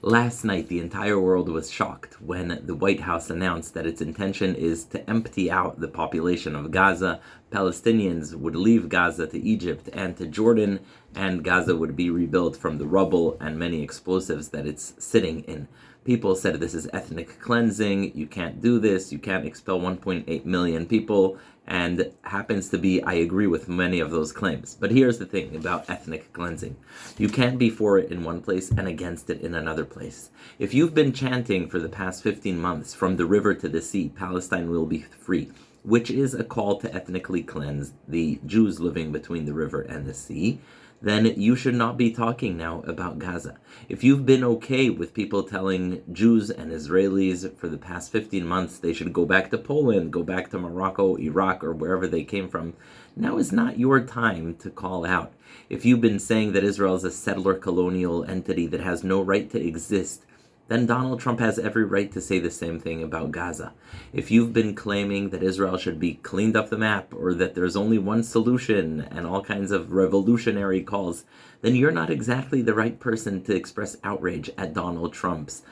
Last night, the entire world was shocked when the White House announced that its intention is to empty out the population of Gaza. Palestinians would leave Gaza to Egypt and to Jordan, and Gaza would be rebuilt from the rubble and many explosives that it's sitting in. People said this is ethnic cleansing, you can't do this, you can't expel 1.8 million people, and happens to be, I agree with many of those claims. But here's the thing about ethnic cleansing. You can't be for it in one place and against it in another place. If you've been chanting for the past 15 months, from the river to the sea, Palestine will be free, which is a call to ethnically cleanse the Jews living between the river and the sea, then you should not be talking now about Gaza. If you've been okay with people telling Jews and Israelis for the past 15 months they should go back to Poland, go back to Morocco, Iraq, or wherever they came from, now is not your time to call out. If you've been saying that Israel is a settler colonial entity that has no right to exist, then Donald Trump has every right to say the same thing about Gaza. If you've been claiming that Israel should be cleaned off the map, or that there's only one solution and all kinds of revolutionary calls, then you're not exactly the right person to express outrage at Donald Trump's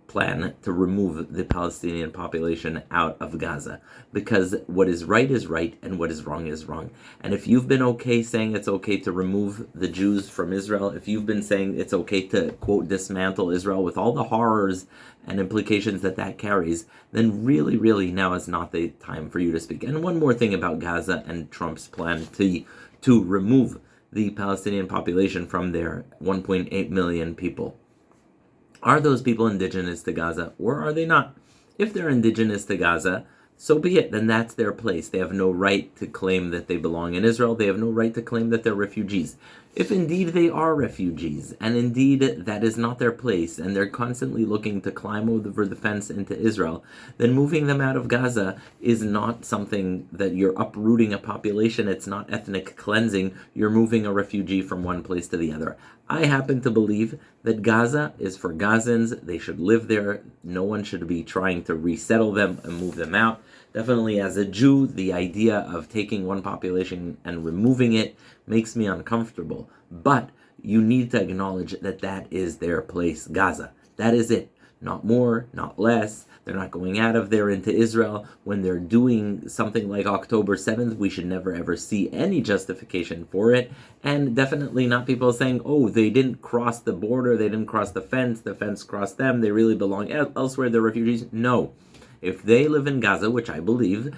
plan to remove the Palestinian population out of Gaza, because what is right and what is wrong. And if you've been okay saying it's okay to remove the Jews from Israel, if you've been saying it's okay to, quote, dismantle Israel with all the horrors and implications that carries, then really now is not the time for you to speak. And one more thing about Gaza and Trump's plan to remove the Palestinian population from their 1.8 million people. Are those people indigenous to Gaza, or are they not? If they're indigenous to Gaza, so be it. Then that's their place. They have no right to claim that they belong in Israel. They have no right to claim that they're refugees. If indeed they are refugees, and indeed that is not their place, and they're constantly looking to climb over the fence into Israel, then moving them out of Gaza is not something that you're uprooting a population. It's not ethnic cleansing. You're moving a refugee from one place to the other. I happen to believe that Gaza is for Gazans. They should live there. No one should be trying to resettle them and move them out. Definitely, as a Jew, the idea of taking one population and removing it makes me uncomfortable. But you need to acknowledge that is their place, Gaza. That is it. Not more, not less. They're not going out of there into Israel. When they're doing something like October 7th, we should never ever see any justification for it. And definitely not people saying, oh, they didn't cross the border, they didn't cross the fence crossed them, they really belong elsewhere, they're refugees. No. If they live in Gaza, which I believe,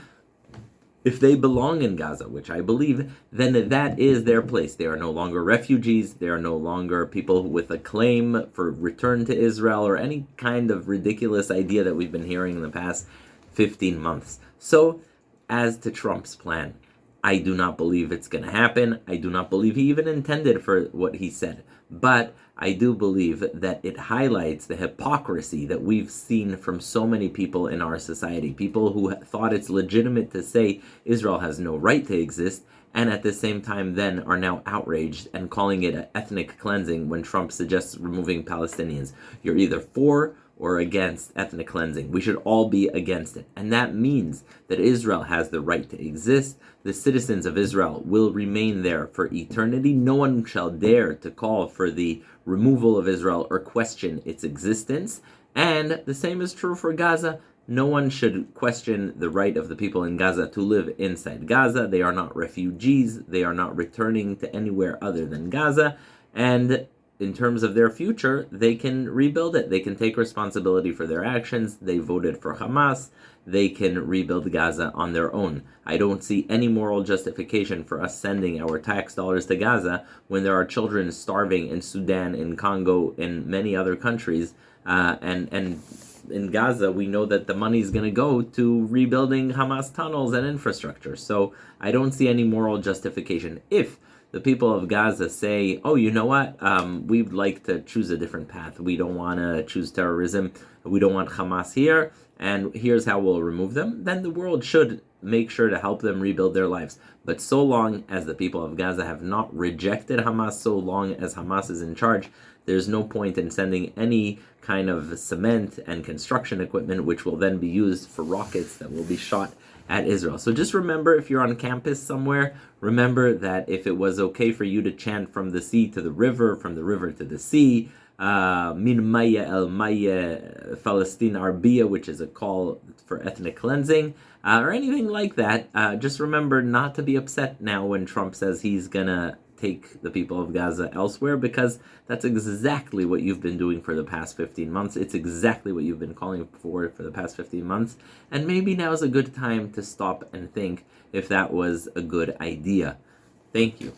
if they belong in Gaza, which I believe, then that is their place. They are no longer refugees. They are no longer people with a claim for return to Israel or any kind of ridiculous idea that we've been hearing in the past 15 months. So, as to Trump's plan, I do not believe it's going to happen. I do not believe he even intended for what he said. But I do believe that it highlights the hypocrisy that we've seen from so many people in our society. People who thought it's legitimate to say Israel has no right to exist, and at the same time then are now outraged and calling it ethnic cleansing when Trump suggests removing Palestinians. You're either for or against ethnic cleansing. We should all be against it. And that means that Israel has the right to exist. The citizens of Israel will remain there for eternity. No one shall dare to call for the removal of Israel or question its existence. And the same is true for Gaza. No one should question the right of the people in Gaza to live inside Gaza. They are not refugees. They are not returning to anywhere other than Gaza. And in terms of their future, they can rebuild it. They can take responsibility for their actions. They voted for Hamas. They can rebuild Gaza on their own. I don't see any moral justification for us sending our tax dollars to Gaza when there are children starving in Sudan, in Congo, in many other countries. And in Gaza, we know that the money is going to go to rebuilding Hamas tunnels and infrastructure. So I don't see any moral justification. If the people of Gaza say, oh, you know what, we'd like to choose a different path. We don't want to choose terrorism. We don't want Hamas here, and here's how we'll remove them. Then the world should make sure to help them rebuild their lives. But so long as the people of Gaza have not rejected Hamas, so long as Hamas is in charge, there's no point in sending any kind of cement and construction equipment, which will then be used for rockets that will be shot at Israel. So just remember, if you're on campus somewhere, remember that if it was okay for you to chant from the sea to the river, from the river to the sea, Min Maya El Maya Palestine Arbia, which is a call for ethnic cleansing, or anything like that. Just remember not to be upset now when Trump says he's gonna take the people of Gaza elsewhere, because that's exactly what you've been doing for the past 15 months. It's exactly what you've been calling for the past 15 months. And maybe now is a good time to stop and think if that was a good idea. Thank you.